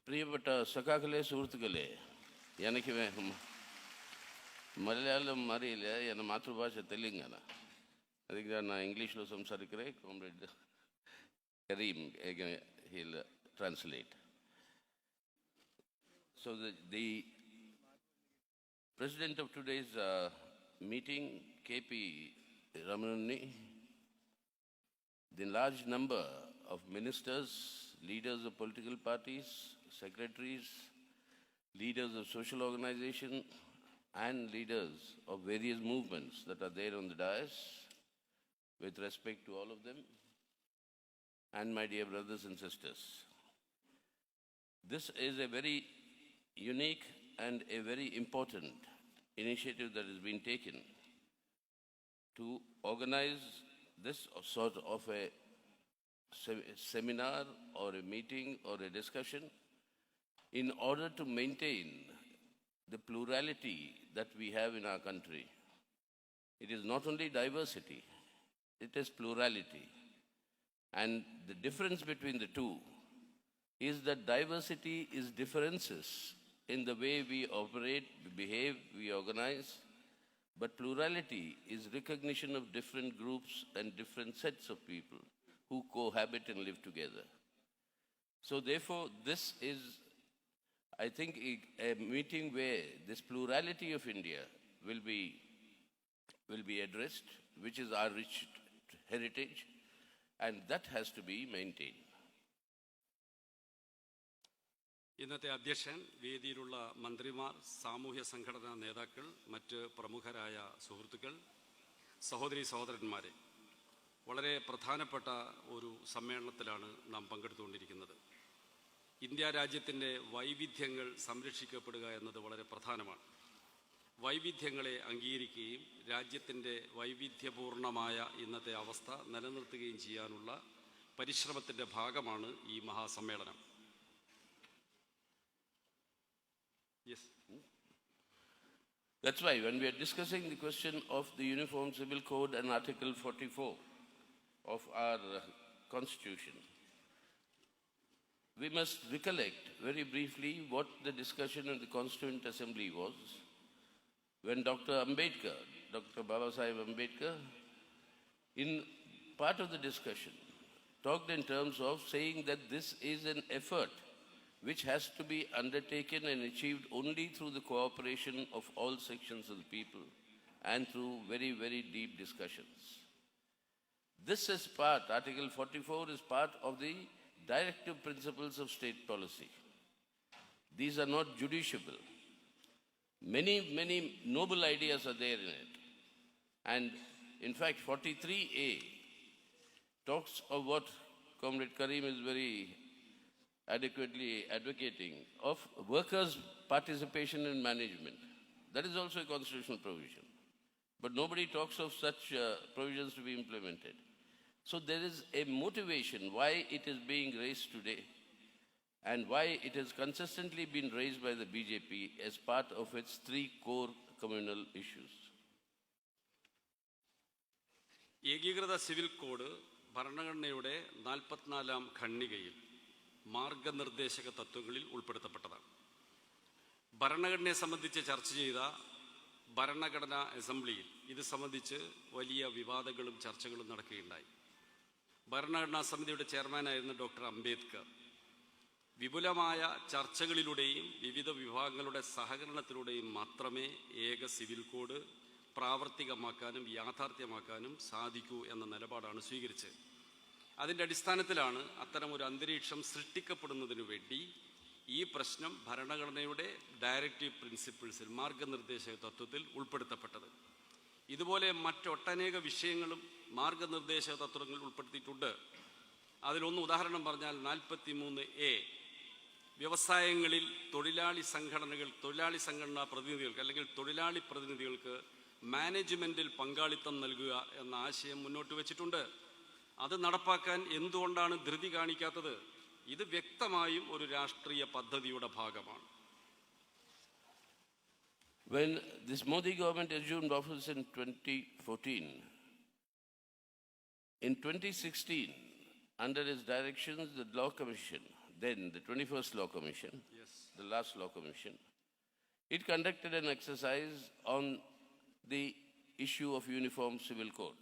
പ്രിയപ്പെട്ട സഖാക്കളെ, സുഹൃത്തുക്കളെ, എനിക്ക് മലയാളം അറിയില്ല. എൻ്റെ മാതൃഭാഷ തെലുങ്കാന. ಅದಕ್ಕೆ ನಾನು ಇಂಗ್ಲೀಷ್లో ಸಂಸಾರಿಕರೇ. Comrade Karim he'll translate. So the president of today's meeting, KP Ramanani, the large number of ministers, leaders of political parties, secretaries, leaders of social organization, and leaders of various movements that are there on the dais, with respect to all of them, and my dear brothers and sisters. This is a very unique and a very important initiative that has been taken to organize this sort of a seminar or a meeting or a discussion in order to maintain the plurality that we have in our country. It is not only diversity, it is plurality. And the difference between the two is that diversity is differences in the way we operate, we behave, we organize, but plurality is recognition of different groups and different sets of people who cohabit and live together. So therefore, this is, I think, a meeting where this plurality of India will be addressed, which is our rich heritage, and that has to be maintained. ഇന്നത്തെ അധ്യക്ഷൻ, വേദിയിലുള്ള മന്ത്രിമാർ, സാമൂഹ്യ സംഘടനാ നേതാക്കൾ, മറ്റ് പ്രമുഖരായ സുഹൃത്തുക്കൾ, സഹോദരീ സഹോദരന്മാരെ, വളരെ പ്രധാനപ്പെട്ട ഒരു സമ്മേളനത്തിലാണ് നാം പങ്കെടുത്തുകൊണ്ടിരിക്കുന്നത്. ഇന്ത്യ രാജ്യത്തിൻ്റെ വൈവിധ്യങ്ങൾ സംരക്ഷിക്കപ്പെടുക എന്നത് വളരെ പ്രധാനമാണ്. വൈവിധ്യങ്ങളെ അംഗീകരിക്കുകയും രാജ്യത്തിൻ്റെ വൈവിധ്യപൂർണമായ ഇന്നത്തെ അവസ്ഥ നിലനിർത്തുകയും ചെയ്യാനുള്ള പരിശ്രമത്തിൻ്റെ ഭാഗമാണ് ഈ മഹാസമ്മേളനം. Yes. That's why when we are discussing the question of the Uniform Civil Code and Article 44 of our Constitution, we must recollect very briefly what the discussion in the Constituent Assembly was when Dr. Baba Sahib Ambedkar, in part of the discussion, talked in terms of saying that this is an effort which has to be undertaken and achieved only through the cooperation of all sections of the people and through very, very deep discussions. This is part, Article 44 is part of the directive principles of state policy. These are not judiciable. Many, many noble ideas are there in it. And in fact, 43A talks of what Comrade Karim is very adequately advocating, of workers' participation in management. That is also a constitutional provision. But nobody talks of such provisions to be implemented. So there is a motivation why it is being raised today and why it has consistently been raised by the BJP as part of its three core communal issues. ഏകീകൃത civil code ഭരണഘടനയുടെ 44-ാം ഖണ്ഡികയിൽ മാർഗനിർദ്ദേശക തത്വങ്ങളിൽ ഉൾപ്പെടുത്തപ്പെട്ടതാണ്. ഭരണഘടനയെ സംബന്ധിച്ച് ചർച്ച ചെയ്ത ഭരണഘടനാ അസംബ്ലിയിൽ ഇത് സംബന്ധിച്ച് വലിയ വിവാദങ്ങളും ചർച്ചകളും നടക്കുകയുണ്ടായി. ഭരണഘടനാ സമിതിയുടെ ചെയർമാനായിരുന്ന ഡോക്ടർ അംബേദ്കർ വിപുലമായ ചർച്ചകളിലൂടെയും വിവിധ വിഭാഗങ്ങളുടെ സഹകരണത്തിലൂടെയും മാത്രമേ ഏക സിവിൽ കോഡ് പ്രാവർത്തികമാക്കാനും യാഥാർത്ഥ്യമാക്കാനും സാധിക്കൂ എന്ന നിലപാടാണ് സ്വീകരിച്ചത്. അതിൻ്റെ അടിസ്ഥാനത്തിലാണ് അത്തരമൊരു അന്തരീക്ഷം സൃഷ്ടിക്കപ്പെടുന്നതിനു വേണ്ടി ഈ പ്രശ്നം ഭരണഘടനയുടെ ഡയറക്റ്റീവ് പ്രിൻസിപ്പിൾസിൽ, മാർഗനിർദ്ദേശക തത്വത്തിൽ ഉൾപ്പെടുത്തപ്പെട്ടത്. ഇതുപോലെ മറ്റൊട്ടനേക വിഷയങ്ങളും മാർഗനിർദ്ദേശക തത്വങ്ങൾ ഉൾപ്പെടുത്തിയിട്ടുണ്ട്. അതിലൊന്ന് ഉദാഹരണം പറഞ്ഞാൽ 43A, വ്യവസായങ്ങളിൽ തൊഴിലാളി സംഘടനാ പ്രതിനിധികൾക്ക് അല്ലെങ്കിൽ തൊഴിലാളി പ്രതിനിധികൾക്ക് മാനേജ്മെൻറ്റിൽ പങ്കാളിത്തം നൽകുക എന്ന ആശയം മുന്നോട്ട് വച്ചിട്ടുണ്ട്. അത് നടപ്പാക്കാൻ എന്തുകൊണ്ടാണ് ധൃതി കാണിക്കാത്തത്? ഇത് വ്യക്തമായും ഒരു രാഷ്ട്രീയ പദ്ധതിയുടെ ഭാഗമാണ്. When this Modi government assumed office in 2014, in 2016, under his directions, the Law Commission, then the 21st Law Commission, Yes. the last Law Commission, it conducted an exercise on the issue of Uniform Civil Code.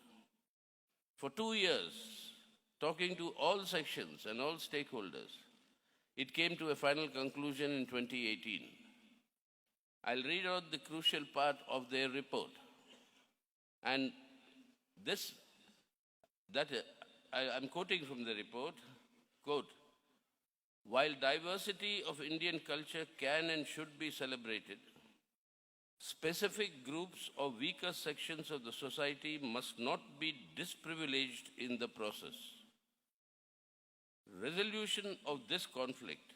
For 2 years, talking to all sections and all stakeholders, it came to a final conclusion in 2018. I'll read out the crucial part of their report. And I'm quoting from the report, quote, while diversity of Indian culture can and should be celebrated, specific groups or weaker sections of the society must not be disprivileged in the process. Resolution of this conflict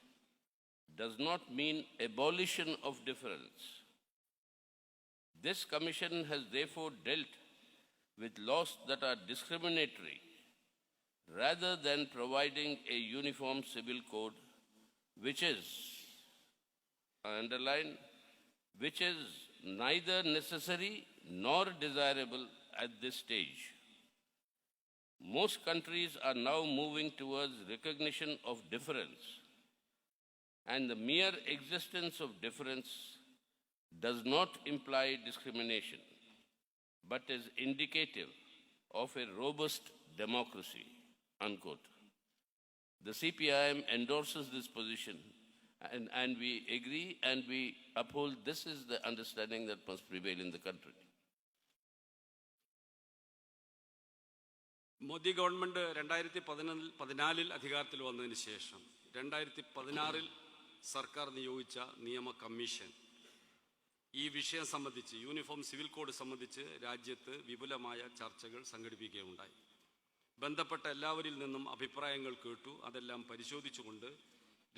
does not mean abolition of difference. This commission has therefore dealt with laws that are discriminatory rather than providing a uniform civil code, which is, I underline, which is neither necessary nor desirable at this stage. Most countries are now moving towards recognition of difference, and the mere existence of difference does not imply discrimination, but is indicative of a robust democracy, unquote. The CPIM endorses this position, and we agree and we uphold this is the understanding that must prevail in the country. Modi government 2014 അധികാരത്തിൽ വന്നതിന് ശേഷം 2016 സർക്കാർ നിയോഗിച്ച നിയമ commission ഈ വിഷയം സംബന്ധിച്ച് uniform civil code സംബന്ധിച്ച് രാജ്യത്ത് വിപുലമായ ചർച്ചകൾ സംഘടിപ്പിക്കുകയുണ്ടായി. ബന്ധപ്പെട്ട എല്ലാവരിൽ നിന്നും അഭിപ്രായങ്ങൾ കേട്ടു. അതെല്ലാം പരിശോധിച്ചുകൊണ്ട്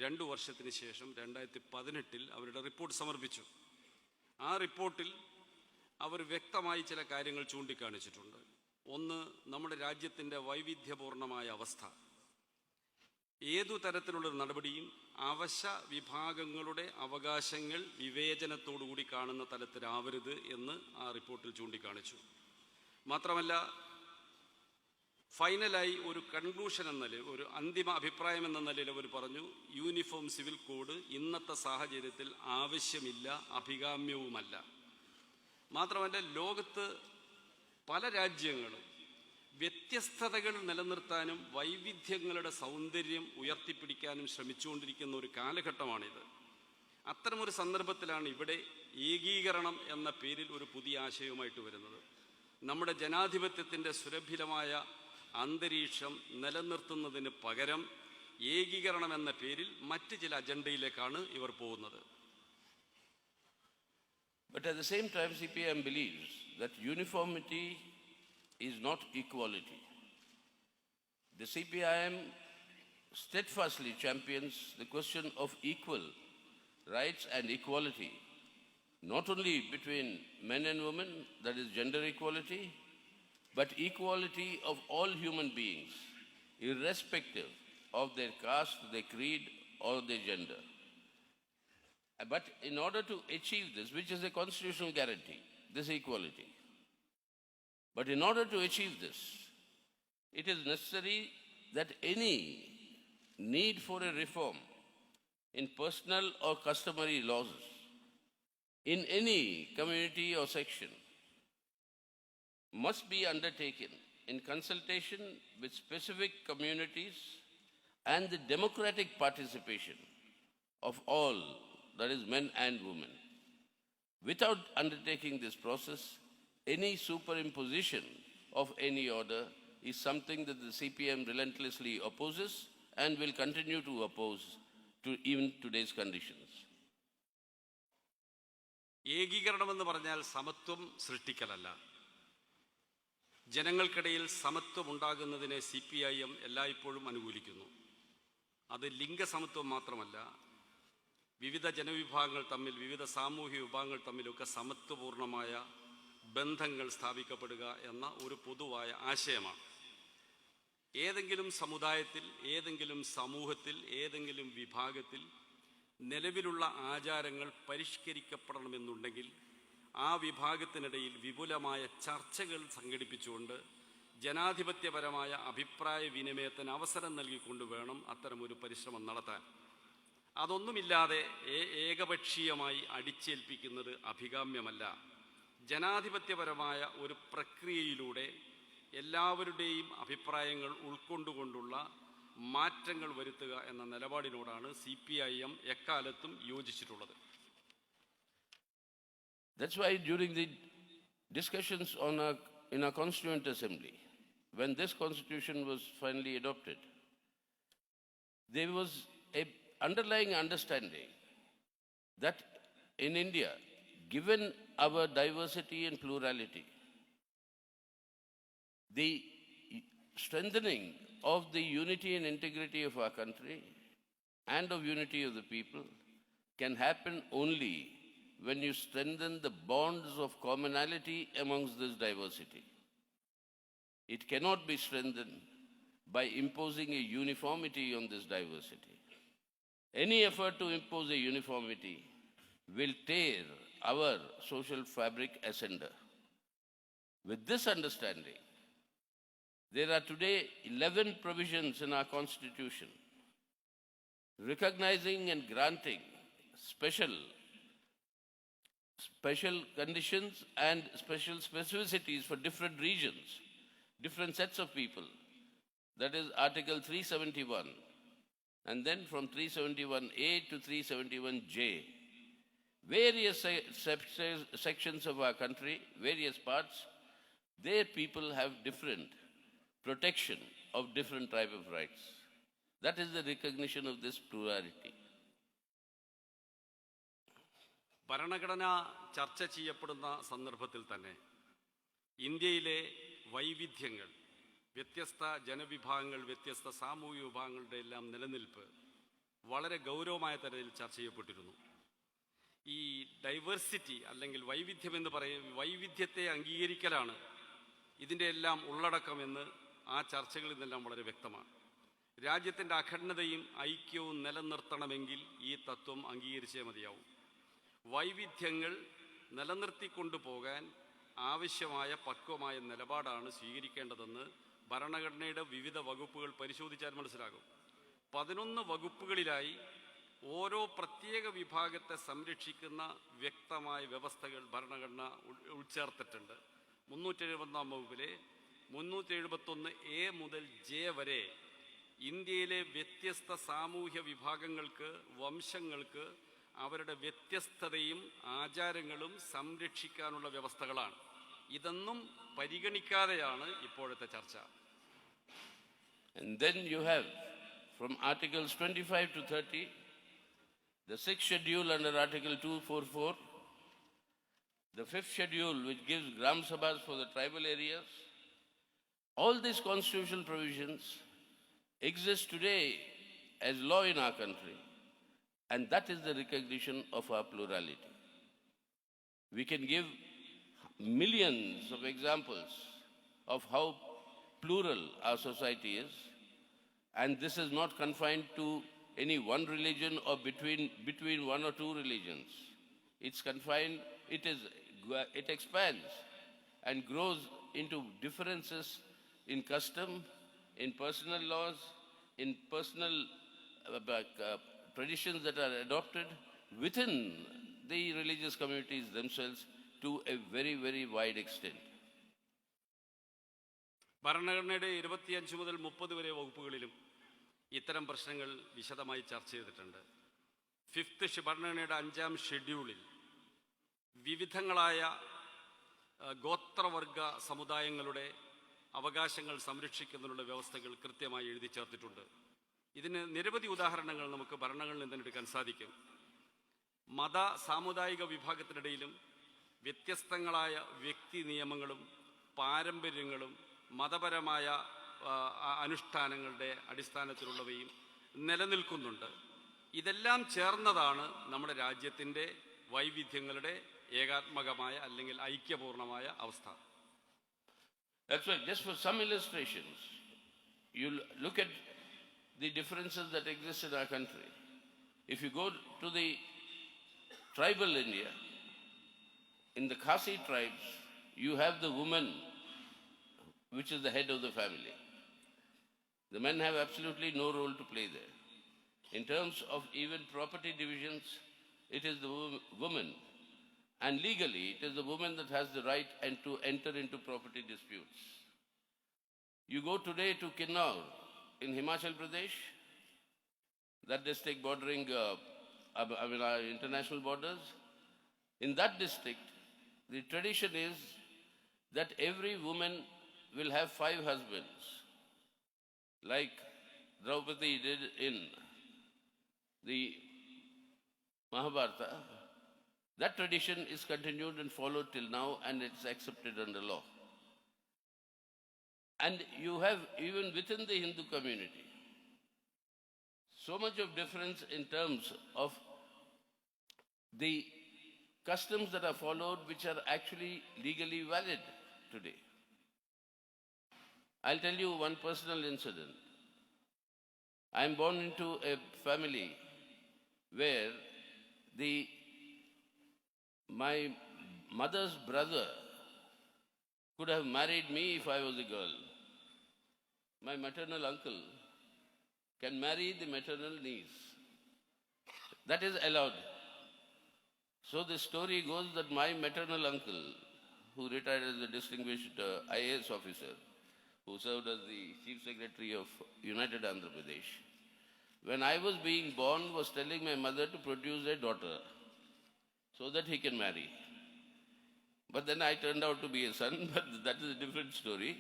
2 വർഷത്തിന് ശേഷം 2018 അവരുടെ റിപ്പോർട്ട് സമർപ്പിച്ചു. ആ റിപ്പോർട്ടിൽ അവർ വ്യക്തമായി ചില കാര്യങ്ങൾ ചൂണ്ടിക്കാണിച്ചിട്ടുണ്ട്. ഒന്ന്, നമ്മുടെ രാജ്യത്തിൻ്റെ വൈവിധ്യപൂർണമായ അവസ്ഥ. ഏതു തരത്തിലുള്ള നടപടിയും അവശ വിഭാഗങ്ങളുടെ അവകാശങ്ങൾ വിവേചനത്തോടുകൂടി കാണുന്ന തലത്തിലാവരുത് എന്ന് ആ റിപ്പോർട്ടിൽ ചൂണ്ടിക്കാണിച്ചു. മാത്രമല്ല, ഫൈനലായി ഒരു കൺക്ലൂഷൻ എന്ന നിലയിൽ, ഒരു അന്തിമ അഭിപ്രായം എന്ന നിലയിൽ അവർ പറഞ്ഞു, യൂണിഫോം സിവിൽ കോഡ് ഇന്നത്തെ സാഹചര്യത്തിൽ ആവശ്യമില്ല, അഭികാമ്യവുമല്ല. മാത്രമല്ല, ലോകത്ത് പല രാജ്യങ്ങളും വ്യത്യസ്തതകൾ നിലനിർത്താനും വൈവിധ്യങ്ങളുടെ സൗന്ദര്യം ഉയർത്തിപ്പിടിക്കാനും ശ്രമിച്ചുകൊണ്ടിരിക്കുന്ന ഒരു കാലഘട്ടമാണിത്. അത്തരമൊരു സന്ദർഭത്തിലാണ് ഇവിടെ ഏകീകരണം എന്ന പേരിൽ ഒരു പുതിയ ആശയവുമായിട്ട് വരുന്നത്. നമ്മുടെ ജനാധിപത്യത്തിൻ്റെ സുരഭിലമായ അന്തരീക്ഷം നിലനിർത്തുന്നതിന് പകരം ഏകീകരണം എന്ന പേരിൽ മറ്റ് ചില അജണ്ടയിലേക്കാണ് ഇവർ പോകുന്നത്. But at the same time, CPM believes that uniformity is not equality. The CPIM steadfastly champions the question of equal rights and equality, not only between men and women, that is gender equality, but equality of all human beings, irrespective of their caste, their creed, or their gender. But in order to achieve this, which is a constitutional guarantee, this equality, but in order to achieve this, it is necessary that any need for a reform in personal or customary laws in any community or section must be undertaken in consultation with specific communities and the democratic participation of all, that is men and women. Without undertaking this process, any superimposition of any order is something that the CPM relentlessly opposes and will continue to oppose to even today's conditions. ഏകീകരണമെന്ന് പറഞ്ഞാൽ സമത്വം സൃഷ്ടിക്കലല്ല. ജനങ്ങൾക്കിടയിൽ സമത്വം ഉണ്ടാകുന്നതിനെ CPIM എല്ലായ്പ്പോഴും അനുകൂലിക്കുന്നു. അത് ലിംഗസമത്വം മാത്രമല്ല, വിവിധ ജനവിഭാഗങ്ങൾ തമ്മിൽ, വിവിധ സാമൂഹിക വിഭാഗങ്ങൾ തമ്മിലൊക്കെ സമത്വപൂർണമായ ബന്ധങ്ങൾ സ്ഥാപിക്കപ്പെടുക എന്ന ഒരു പൊതുവായ ആശയമാണ്. ഏതെങ്കിലും സമുദായത്തിൽ, ഏതെങ്കിലും സമൂഹത്തിൽ, ഏതെങ്കിലും വിഭാഗത്തിൽ നിലവിലുള്ള ആചാരങ്ങൾ പരിഷ്കരിക്കപ്പെടണമെന്നുണ്ടെങ്കിൽ ആ വിഭാഗത്തിനിടയിൽ വിപുലമായ ചർച്ചകൾ സംഘടിപ്പിച്ചുകൊണ്ട് ജനാധിപത്യപരമായ അഭിപ്രായ വിനിമയത്തിന് അവസരം നൽകിക്കൊണ്ട് വേണം അത്തരമൊരു പരിശ്രമം നടത്താൻ. അതൊന്നുമില്ലാതെ ഏകപക്ഷീയമായി അടിച്ചേൽപ്പിക്കുന്നത് അഭികാമ്യമല്ല. ജനാധിപത്യപരമായ ഒരു പ്രക്രിയയിലൂടെ എല്ലാവരുടെയും അഭിപ്രായങ്ങൾ ഉൾക്കൊണ്ടുകൊണ്ടുള്ള മാറ്റങ്ങൾ വരുത്തുക എന്ന നിലപാടിനോടാണ് CPIM എക്കാലത്തും യോജിച്ചിട്ടുള്ളത്. That's why during the discussions in our Constituent Assembly, when this constitution was finally adopted, there was a underlying understanding that in India, given our diversity and plurality, the strengthening of the unity and integrity of our country and of unity of the people can happen only when you strengthen the bonds of commonality amongst this diversity. It cannot be strengthened by imposing a uniformity on this diversity. Any effort to impose a uniformity will tear our social fabric asunder. With this understanding, there are today 11 provisions in our Constitution recognizing and granting special conditions and special specificities for different regions, different sets of people. That is Article 371. And then from 371A to 371J, various sections of our country, various parts, their people have different protection of different type of rights. That is the recognition of this plurality. ഭരണഘടന ചർച്ച ചെയ്യപ്പെടുന്ന സന്ദർഭത്തിൽ തന്നെ ഇന്ത്യയിലെ വൈവിധ്യങ്ങൾ, വ്യത്യസ്ത ജനവിഭാഗങ്ങൾ, വ്യത്യസ്ത സാമൂഹിക വിഭാഗങ്ങളുടെ എല്ലാം നിലനിൽപ്പ് വളരെ ഗൗരവമായ തരത്തിൽ ചർച്ച ചെയ്യപ്പെട്ടിരുന്നു. ഈ ഡൈവേഴ്സിറ്റി അല്ലെങ്കിൽ വൈവിധ്യം എന്ന് വൈവിധ്യത്തെ അംഗീകരിക്കലാണ് ഇതിൻ്റെ എല്ലാം ഉള്ളടക്കമെന്ന് ആ ചർച്ചകളിൽ നിന്നെല്ലാം വളരെ വ്യക്തമാണ്. രാജ്യത്തിൻ്റെ അഖണ്ഡതയും ഐക്യവും നിലനിർത്തണമെങ്കിൽ ഈ തത്വം അംഗീകരിച്ചേ മതിയാവും. വൈവിധ്യങ്ങൾ നിലനിർത്തിക്കൊണ്ടു പോകാൻ ആവശ്യമായ പക്വമായ നിലപാടാണ് സ്വീകരിക്കേണ്ടതെന്ന് ഭരണഘടനയുടെ വിവിധ വകുപ്പുകൾ പരിശോധിച്ചാൽ മനസ്സിലാകും. 11 വകുപ്പുകളിലായി ഓരോ പ്രത്യേക വിഭാഗത്തെ സംരക്ഷിക്കുന്ന വ്യക്തമായ വ്യവസ്ഥകൾ ഭരണഘടന ഉൾച്ചേർത്തിട്ടുണ്ട്. 371 വകുപ്പിലെ 371A മുതൽ J വരെ ഇന്ത്യയിലെ വ്യത്യസ്ത സാമൂഹ്യ വിഭാഗങ്ങൾക്ക്, വംശങ്ങൾക്ക് അവരുടെ വ്യത്യസ്തതയും ആചാരങ്ങളും സംരക്ഷിക്കാനുള്ള വ്യവസ്ഥകളാണ്. ഇതൊന്നും പരിഗണിക്കാതെയാണ് ഇപ്പോഴത്തെ ചർച്ച. And then you have from Articles 25 to 30, the 6th schedule under Article 244, the 5th schedule which gives Gram Sabhas for the tribal areas. All these constitutional provisions exist today as law in our country, and that is the recognition of our plurality. We can give millions of examples of how plural our society is, and this is not confined to any one religion or between one or two religions. It's confined, it expands and grows into differences in custom, in personal laws, in personal traditions that are adopted within the religious communities themselves to a very, very wide extent. ഭരണഘടനയുടെ 25 മുതൽ 30 വരെ വകുപ്പുകളിലും ഇത്തരം പ്രശ്നങ്ങൾ വിശദമായി ചർച്ച ചെയ്തിട്ടുണ്ട്. 5th ഭരണഘടനയുടെ 5ാം ഷെഡ്യൂളിൽ വിവിധങ്ങളായ ഗോത്രവർഗ സമുദായങ്ങളുടെ അവകാശങ്ങൾ സംരക്ഷിക്കുന്നതിനുള്ള വ്യവസ്ഥകൾ കൃത്യമായി എഴുതി ചേർത്തിട്ടുണ്ട്. ഇതിന് നിരവധി ഉദാഹരണങ്ങൾ നമുക്ക് ഭരണഘടനയിൽ നിന്ന് എടുക്കാൻ സാധിക്കും. മത സാമുദായിക വിഭാഗത്തിനിടയിലും വ്യത്യസ്തങ്ങളായ വ്യക്തി നിയമങ്ങളും പാരമ്പര്യങ്ങളും മതപരമായ അനുഷ്ഠാനങ്ങളുടെ അടിസ്ഥാനത്തിലുള്ളവയും നിലനിൽക്കുന്നുണ്ട്. ഇതെല്ലാം ചേർന്നതാണ് നമ്മുടെ രാജ്യത്തിൻ്റെ വൈവിധ്യങ്ങളുടെ ഏകാത്മകമായ അല്ലെങ്കിൽ ഐക്യപൂർണമായ അവസ്ഥ. That's right. Just for some illustrations, you look at the differences that exist in our country. If you go to the tribal India, in the Khasi tribes, you have the women which is the head of the family. The men have absolutely no role to play there. In terms of even property divisions, it is the woman. And legally, it is the woman that has the right and to enter into property disputes. You go today to Kinnaur in Himachal Pradesh, that district bordering our international borders. In that district, the tradition is that every woman will have 5 husbands, like Draupadi did in the Mahabharata. That tradition is continued and followed till now, and it's accepted under law. And you have, even within the Hindu community, so much of difference in terms of the customs that are followed, which are actually legally valid today. I'll tell you one personal incident. I am born into a family where my mother's brother could have married me if I was a girl. My maternal uncle can marry the maternal niece. That is allowed. So the story goes that my maternal uncle, who retired as a distinguished IAS officer, who served as the Chief Secretary of United Andhra Pradesh, when I was being born, was telling my mother to produce a daughter so that he can marry. But then I turned out to be a son, but that is a different story.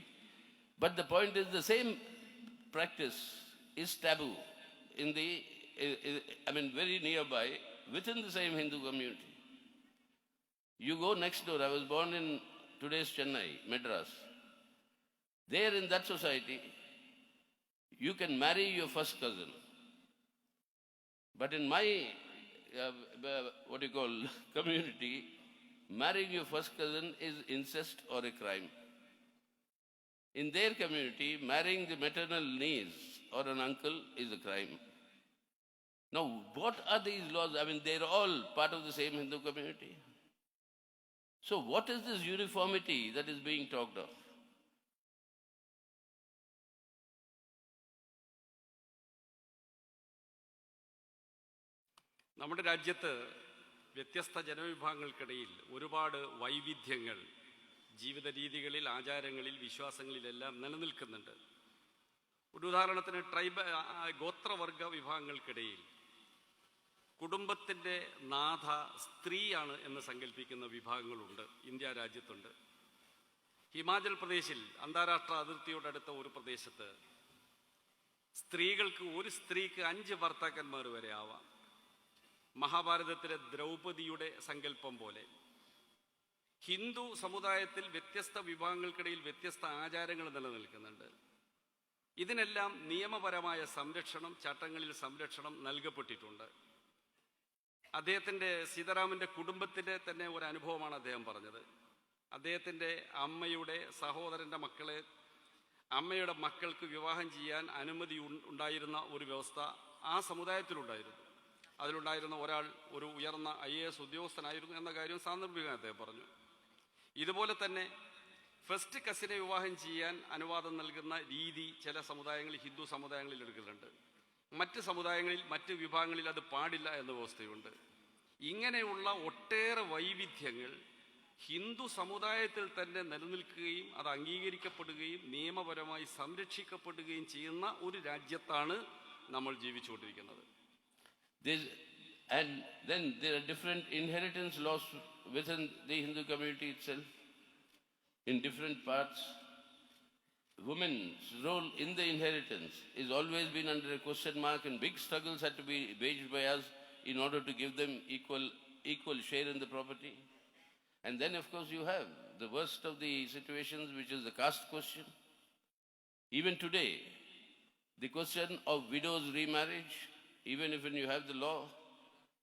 But the point is, the same practice is taboo in very nearby, within the same Hindu community. You go next door. I was born in today's Chennai, Madras. There in that society, you can marry your first cousin. But in my, community, marrying your first cousin is incest or a crime. In their community, marrying the maternal niece or an uncle is a crime. Now, what are these laws? They're all part of the same Hindu community. So what is this uniformity that is being talked of? നമ്മുടെ രാജ്യത്ത് വ്യത്യസ്ത ജനവിഭാഗങ്ങൾക്കിടയിൽ ഒരുപാട് വൈവിധ്യങ്ങൾ ജീവിത രീതികളിൽ, ആചാരങ്ങളിൽ, വിശ്വാസങ്ങളിലെല്ലാം നിലനിൽക്കുന്നുണ്ട്. ഒരു ഉദാഹരണത്തിന് ഗോത്രവർഗ വിഭാഗങ്ങൾക്കിടയിൽ കുടുംബത്തിൻ്റെ നാഥ സ്ത്രീയാണ് എന്ന് സങ്കല്പിക്കുന്ന വിഭാഗങ്ങളുണ്ട്, ഇന്ത്യ രാജ്യത്തുണ്ട്. ഹിമാചൽ പ്രദേശിൽ അന്താരാഷ്ട്ര അതിർത്തിയോടടുത്ത ഒരു പ്രദേശത്ത് ഒരു സ്ത്രീക്ക് 5 ഭർത്താക്കന്മാർ വരെ ആവാം. മഹാഭാരതത്തിലെ ദ്രൗപദിയുടെ സങ്കല്പം പോലെ ഹിന്ദു സമുദായത്തിൽ വ്യത്യസ്ത വിഭാഗങ്ങൾക്കിടയിൽ വ്യത്യസ്ത ആചാരങ്ങൾ നിലനിൽക്കുന്നുണ്ട്. ഇതിനെല്ലാം നിയമപരമായ സംരക്ഷണം, ചട്ടങ്ങളിൽ സംരക്ഷണം നൽകപ്പെട്ടിട്ടുണ്ട്. സീതാറാമൻ്റെ കുടുംബത്തിൻ്റെ തന്നെ ഒരു അനുഭവമാണ് അദ്ദേഹം പറഞ്ഞത്. അദ്ദേഹത്തിൻ്റെ അമ്മയുടെ സഹോദരൻ്റെ അമ്മയുടെ മക്കൾക്ക് വിവാഹം ചെയ്യാൻ അനുമതി ഉണ്ടായിരുന്ന ഒരു വ്യവസ്ഥ ആ സമുദായത്തിലുണ്ടായിരുന്നു. അതിലുണ്ടായിരുന്ന ഒരാൾ ഒരു ഉയർന്ന IAS ഉദ്യോഗസ്ഥനായിരുന്നു എന്ന കാര്യം സാന്ദർഭികമായി അദ്ദേഹം പറഞ്ഞു. ഇതുപോലെ തന്നെ ഫസ്റ്റ് കസിനെ വിവാഹം ചെയ്യാൻ അനുവാദം നൽകുന്ന രീതി ചില സമുദായങ്ങളിൽ, ഹിന്ദു സമുദായങ്ങളിൽ എടുക്കുന്നുണ്ട്. മറ്റ് സമുദായങ്ങളിൽ, മറ്റ് വിഭാഗങ്ങളിൽ അത് പാടില്ല എന്ന വ്യവസ്ഥയുണ്ട്. ഇങ്ങനെയുള്ള ഒട്ടേറെ വൈവിധ്യങ്ങൾ ഹിന്ദു സമുദായത്തിൽ തന്നെ നിലനിൽക്കുകയും അത് അംഗീകരിക്കപ്പെടുകയും നിയമപരമായി സംരക്ഷിക്കപ്പെടുകയും ചെയ്യുന്ന ഒരു രാജ്യത്താണ് നമ്മൾ ജീവിച്ചുകൊണ്ടിരിക്കുന്നത്. And then there are different inheritance laws within the Hindu community itself. In different parts, women's role in the inheritance is always been under a question mark, and big struggles had to be waged by us in order to give them equal share in the property. And then, of course, you have the worst of the situations, which is the caste question. Even today, the question of widows' remarriage, even if when you have the law,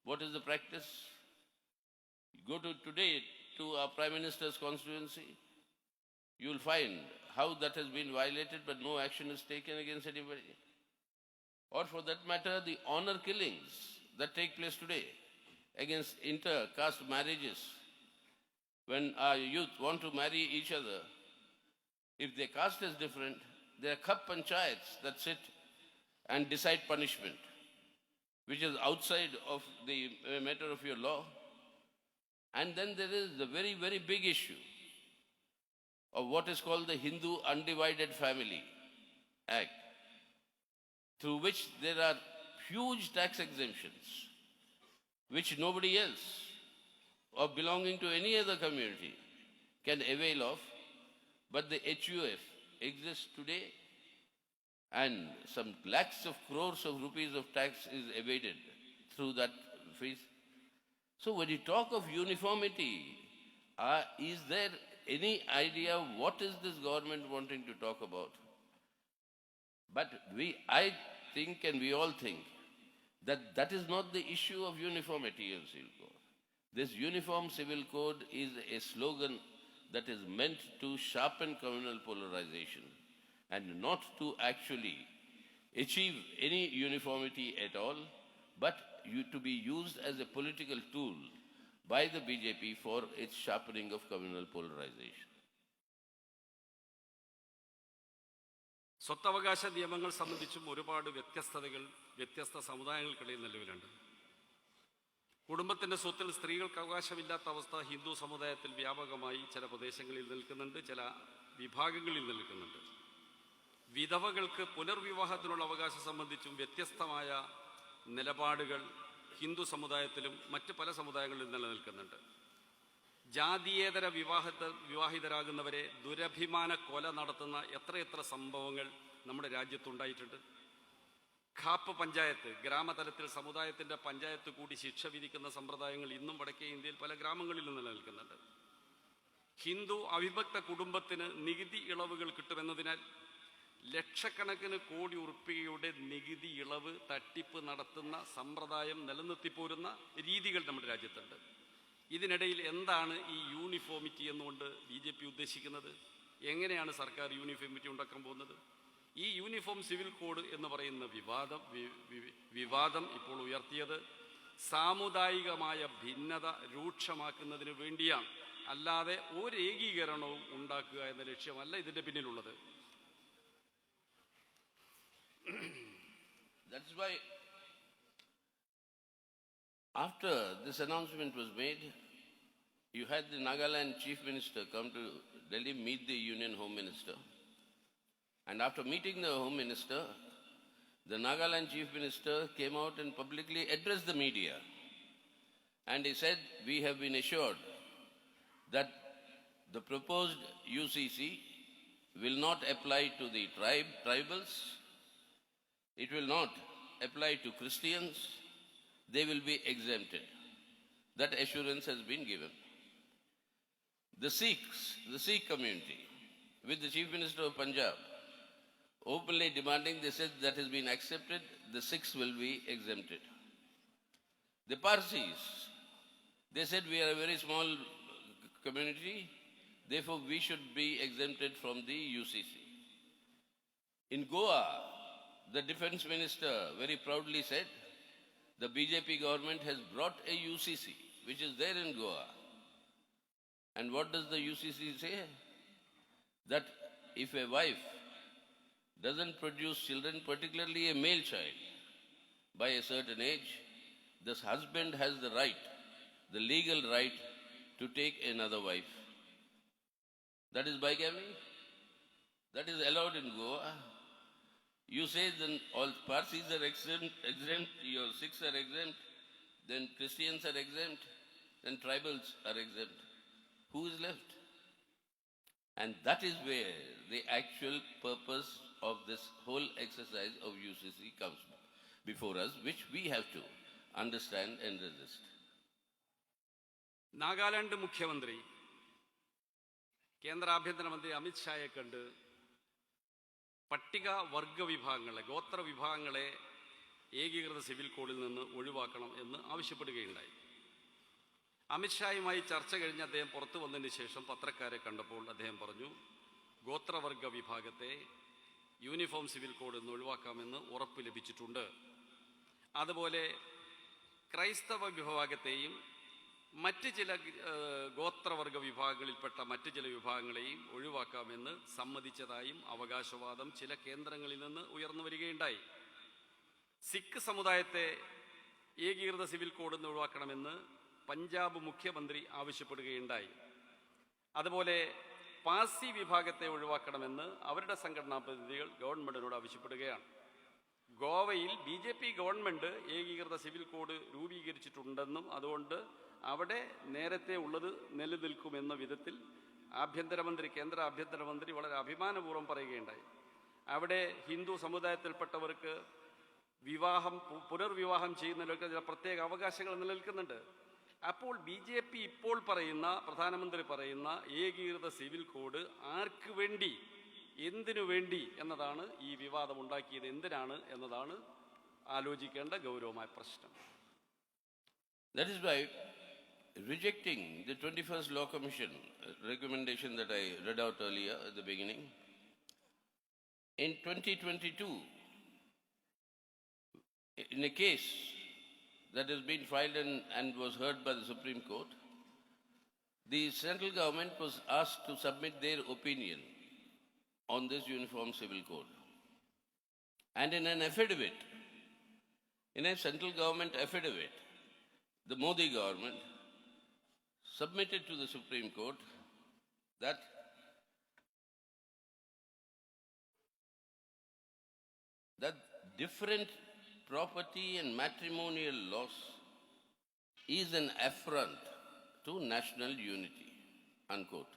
what is the practice? You go today to our Prime Minister's constituency, you will find how that has been violated, but no action is taken against anybody. Or for that matter, the honor killings that take place today against inter-caste marriages, when our youth want to marry each other, If their caste is different, there are Khap panchayats that sit and decide punishment, which is outside of the matter of your law. And then there is the very, very big issue of what is called the Hindu Undivided Family Act, through which there are huge tax exemptions, which nobody else or belonging to any other community can avail of, but the HUF exists today, and some lakhs of crores of rupees of tax is evaded through that phase. So when you talk of uniformity, is there any idea what is this government wanting to talk about? But I think, and we all think, that that is not the issue of uniformity in civil code. This uniform civil code is a slogan that is meant to sharpen communal polarization and not to actually achieve any uniformity at all, but to be used as a political tool by the BJP for its sharpening of communal polarization. സ്വത്തവകാശ നിയമങ്ങൾ സംബന്ധിച്ചും ഒരുപാട് വ്യത്യസ്തതകൾ വ്യത്യസ്ത സമുദായങ്ങൾക്കിടയിൽ നിലവിലുണ്ട്. കുടുംബത്തിൻ്റെ സ്വത്തിൽ സ്ത്രീകൾക്ക് അവകാശമില്ലാത്ത അവസ്ഥ ഹിന്ദു സമുദായത്തിൽ വ്യാപകമായി ചില പ്രദേശങ്ങളിൽ നിൽക്കുന്നുണ്ട്, ചില വിഭാഗങ്ങളിൽ നിൽക്കുന്നുണ്ട്. വിധവകൾക്ക് പുനർവിവാഹത്തിനുള്ള അവകാശം സംബന്ധിച്ചും വ്യത്യസ്തമായ നിലപാടുകൾ ഹിന്ദു സമുദായത്തിലും മറ്റ് പല സമുദായങ്ങളിലും നിലനിൽക്കുന്നുണ്ട്. ജാതീയേതര വിവാഹിതരാകുന്നവരെ ദുരഭിമാന കൊല നടത്തുന്ന എത്രയെത്ര സംഭവങ്ങൾ നമ്മുടെ രാജ്യത്തുണ്ടായിട്ടുണ്ട്. ഖാപ്പ് പഞ്ചായത്ത്, ഗ്രാമതലത്തിൽ സമുദായത്തിൻ്റെ പഞ്ചായത്ത് കൂടി ശിക്ഷ വിധിക്കുന്ന സമ്പ്രദായങ്ങൾ ഇന്നും വടക്കേ ഇന്ത്യയിൽ പല ഗ്രാമങ്ങളിലും നിലനിൽക്കുന്നുണ്ട്. ഹിന്ദു അവിഭക്ത കുടുംബത്തിന് നികുതി ഇളവുകൾ കിട്ടുമെന്നതിനാൽ ലക്ഷക്കണക്കിന് കോടി ഉറുപ്പികയുടെ നികുതി ഇളവ് തട്ടിപ്പ് നടത്തുന്ന സമ്പ്രദായം നിലനിർത്തിപ്പോരുന്ന രീതികൾ നമ്മുടെ രാജ്യത്തുണ്ട്. ഇതിനിടയിൽ എന്താണ് ഈ യൂണിഫോമിറ്റി എന്നുകൊണ്ട് BJP ഉദ്ദേശിക്കുന്നത്? എങ്ങനെയാണ് സർക്കാർ യൂണിഫോമിറ്റി ഉണ്ടാക്കാൻ പോകുന്നത്? ഈ യൂണിഫോം സിവിൽ കോഡ് എന്ന് പറയുന്ന വിവാദം ഇപ്പോൾ ഉയർത്തിയത് സാമുദായികമായ ഭിന്നത രൂക്ഷമാക്കുന്നതിന് വേണ്ടിയാണ്, അല്ലാതെ ഒരു ഏകീകരണവും ഉണ്ടാക്കുക എന്ന ലക്ഷ്യമല്ല ഇതിൻ്റെ പിന്നിലുള്ളത്. That's why after this announcement was made, you had the Nagaland Chief Minister come to Delhi, meet the Union Home Minister. And after meeting the Home Minister, the Nagaland Chief Minister came out and publicly addressed the media. And he said, we have been assured that the proposed UCC will not apply to the tribals. It will not apply to Christians. They will be exempted. That assurance has been given. The Sikhs, the Sikh community, with the Chief Minister of Punjab, openly demanding, they said that has been accepted, the Sikhs will be exempted. The Parsis, they said we are a very small community, therefore we should be exempted from the UCC. In Goa, the Defense Minister very proudly said, the BJP government has brought a UCC, which is there in Goa. And what does the UCC say? That if a wife doesn't produce children, particularly a male child, by a certain age, this husband has the right, the legal right, to take another wife. That is bigamy. That is allowed in Goa. You say then all Parsis are exempt, your Sikhs are exempt, then Christians are exempt, then tribals are exempt. Who is left? And that is where the actual purpose of this whole exercise of UCC comes before us, which we have to understand and resist. Nagaland മുഖ്യമന്ത്രി കേന്ദ്ര ആഭ്യന്തരമന്ത്രി അമിത് ഷായെ കണ്ട് പട്ടിക വർഗ വിഭാഗങ്ങളെ, ഗോത്ര വിഭാഗങ്ങളെ ഏകീകൃത സിവിൽ കോഡിൽ നിന്ന് ഒഴിവാക്കണം എന്ന് ആവശ്യപ്പെടുകയുണ്ടായി. അമിത്ഷായുമായി ചർച്ച കഴിഞ്ഞ് അദ്ദേഹം പുറത്തു വന്നതിന് ശേഷം പത്രക്കാരെ കണ്ടപ്പോൾ അദ്ദേഹം പറഞ്ഞു, ഗോത്രവർഗ വിഭാഗത്തെ യൂണിഫോം സിവിൽ കോഡിൽ നിന്ന് ഒഴിവാക്കാമെന്ന് ഉറപ്പ് ലഭിച്ചിട്ടുണ്ട്. അതുപോലെ ക്രൈസ്തവ വിഭാഗത്തെയും മറ്റ് ചില ഗോത്രവർഗ വിഭാഗങ്ങളിൽപ്പെട്ട മറ്റ് ചില വിഭാഗങ്ങളെയും ഒഴിവാക്കാമെന്ന് സമ്മതിച്ചതായും അവകാശവാദം ചില കേന്ദ്രങ്ങളിൽ നിന്ന് ഉയർന്നു വരികയുണ്ടായി. സിഖ് സമുദായത്തെ ഏകീകൃത സിവിൽ കോഡിൽ നിന്ന് ഒഴിവാക്കണമെന്ന് പഞ്ചാബ് മുഖ്യമന്ത്രി ആവശ്യപ്പെടുകയുണ്ടായി. അതുപോലെ പാർസി വിഭാഗത്തെ ഒഴിവാക്കണമെന്ന് അവരുടെ സംഘടനാ പ്രതിനിധികൾ ഗവൺമെൻറ്റിനോട് ആവശ്യപ്പെടുകയാണ്. ഗോവയിൽ BJP ഗവൺമെൻറ് ഏകീകൃത സിവിൽ കോഡ് രൂപീകരിച്ചിട്ടുണ്ടെന്നും അതുകൊണ്ട് അവിടെ നേരത്തെ ഉള്ളത് നിലനിൽക്കുമെന്ന വിധത്തിൽ കേന്ദ്ര ആഭ്യന്തരമന്ത്രി വളരെ അഭിമാനപൂർവ്വം പറയുകയുണ്ടായി. അവിടെ ഹിന്ദു സമുദായത്തിൽപ്പെട്ടവർക്ക് പുനർവിവാഹം ചെയ്യുന്നതിലൊക്കെ ചില പ്രത്യേക അവകാശങ്ങൾ നിലനിൽക്കുന്നുണ്ട്. അപ്പോൾ BJP ഇപ്പോൾ പ്രധാനമന്ത്രി പറയുന്ന ഏകീകൃത സിവിൽ കോഡ് ആർക്ക് വേണ്ടി, എന്തിനു വേണ്ടി എന്നതാണ് ഈ വിവാദം ഉണ്ടാക്കിയത്, എന്തിനാണ് എന്നതാണ് ആലോചിക്കേണ്ട ഗൗരവമായ പ്രശ്നം. That is why rejecting the 21st Law Commission recommendation that I read out earlier at the beginning, in 2022, in a case that has been filed and was heard by the Supreme Court, the central government was asked to submit their opinion on this uniform civil code. And in an affidavit, in a central government affidavit, the Modi government submitted to the Supreme Court that different property and matrimonial laws is an affront to national unity, unquote.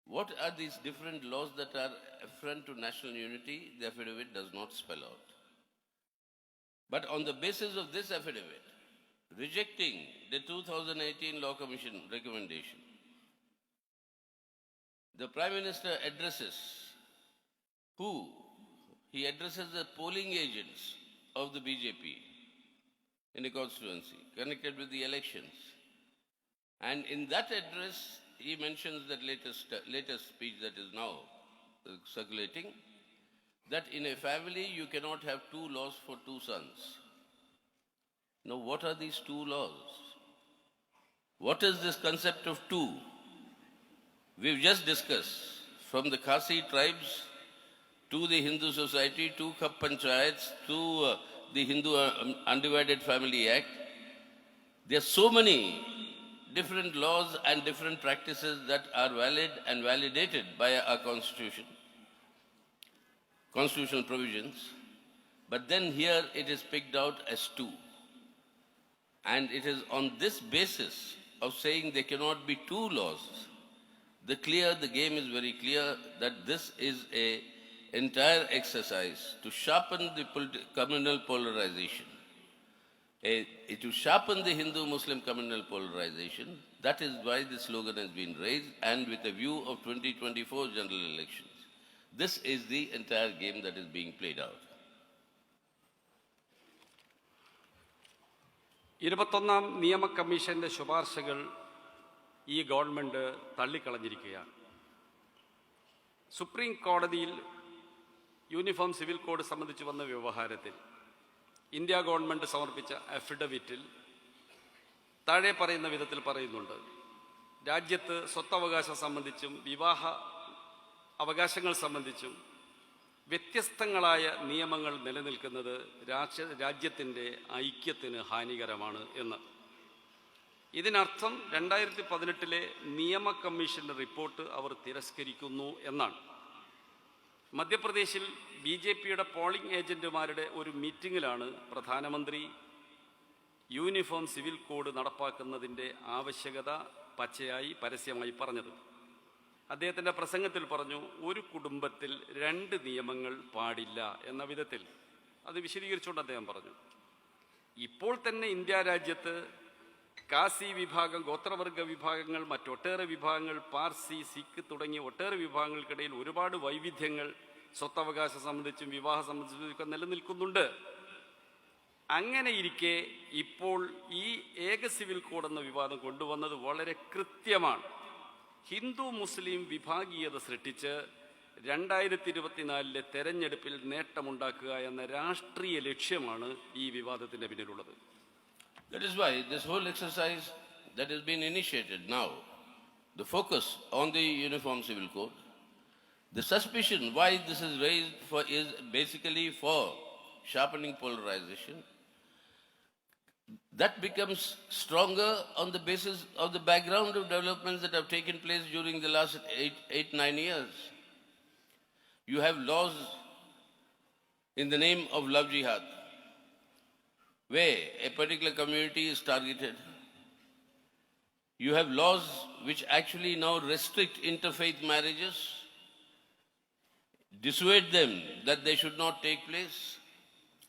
What are these different laws that are affront to national unity? The affidavit does not spell out. But on the basis of this affidavit, rejecting the 2018 Law Commission recommendation, the Prime Minister addresses who? He addresses the polling agents of the BJP in a constituency connected with the elections. And in that address, he mentions that latest speech that is now circulating, that in a family you cannot have two laws for two sons. Now, what are these two laws? What is this concept of two? We've just discussed from the Khasi tribes to the Hindu society, to Khap Panchayats, to the Hindu Undivided Family Act. There are so many different laws and different practices that are valid and validated by our constitution, constitutional provisions. But then here it is picked out as two. And it is on this basis of saying there cannot be two laws, the game is very clear that this is a entire exercise to sharpen the communal polarization, to sharpen the Hindu-Muslim communal polarization. That is why the slogan has been raised, and with a view of 2024 general elections. This is the entire game that is being played out. 21ാം നിയമ കമ്മീഷന്റെ ശുപാർശകൾ ഈ government തള്ളിക്കളഞ്ഞിരിക്കുകയാണ്. Supreme കോടതിയിൽ uniform civil code സംബന്ധിച്ച് വന്ന വ്യവഹാരത്തിൽ India government സമർപ്പിച്ച അഫിഡവിറ്റിൽ താഴെ പറയുന്ന വിധത്തിൽ പറയുന്നുണ്ട്: രാജ്യത്ത് സ്വത്തവകാശം സംബന്ധിച്ചും വിവാഹ അവകാശങ്ങൾ സംബന്ധിച്ചും വ്യത്യസ്തങ്ങളായ നിയമങ്ങൾ നിലനിൽക്കുന്നത് രാജ്യത്തിൻ്റെ ഐക്യത്തിന് ഹാനികരമാണ് എന്ന്. ഇതിനർത്ഥം 2018 നിയമ കമ്മീഷൻ്റെ റിപ്പോർട്ട് അവർ തിരസ്കരിക്കുന്നു എന്നാണ്. മധ്യപ്രദേശിൽ BJPയുടെ പോളിംഗ് ഏജന്റുമാരുടെ ഒരു മീറ്റിങ്ങിലാണ് പ്രധാനമന്ത്രി യൂണിഫോം സിവിൽ കോഡ് നടപ്പാക്കുന്നതിൻ്റെ ആവശ്യകത പരസ്യമായി പറഞ്ഞത്. അദ്ദേഹത്തിൻ്റെ പ്രസംഗത്തിൽ പറഞ്ഞു, ഒരു കുടുംബത്തിൽ 2 നിയമങ്ങൾ പാടില്ല എന്ന വിധത്തിൽ. അത് വിശദീകരിച്ചുകൊണ്ട് അദ്ദേഹം പറഞ്ഞു, ഇപ്പോൾ തന്നെ ഇന്ത്യ രാജ്യത്ത് കാസി വിഭാഗം, ഗോത്രവർഗ വിഭാഗങ്ങൾ, മറ്റൊട്ടേറെ വിഭാഗങ്ങൾ, പാർസി, സിഖ് തുടങ്ങിയ ഒട്ടേറെ വിഭാഗങ്ങൾക്കിടയിൽ ഒരുപാട് വൈവിധ്യങ്ങൾ സ്വത്തവകാശം സംബന്ധിച്ചും വിവാഹം സംബന്ധിച്ചും ഒക്കെ നിലനിൽക്കുന്നുണ്ട്. അങ്ങനെ ഇരിക്കെ ഇപ്പോൾ ഈ ഏക സിവിൽ കോഡ് എന്ന വിവാദം കൊണ്ടുവന്നത് വളരെ കൃത്യമാണ്. ഹിന്ദു മുസ്ലിം വിഭാഗീയത സൃഷ്ടിച്ച് 2024 തെരഞ്ഞെടുപ്പിൽ നേട്ടമുണ്ടാക്കുക എന്ന രാഷ്ട്രീയ ലക്ഷ്യമാണ് ഈ വിവാദത്തിൻ്റെ പിന്നിലുള്ളത്. That is why this whole exercise that has been initiated now, the focus on the Uniform Civil Code, the suspicion why this is raised for is basically for sharpening polarization. That becomes stronger on the basis of the background of developments that have taken place during the last 9 years. You have laws in the name of love jihad, where a particular community is targeted. You have laws which actually now restrict interfaith marriages, dissuade them that they should not take place,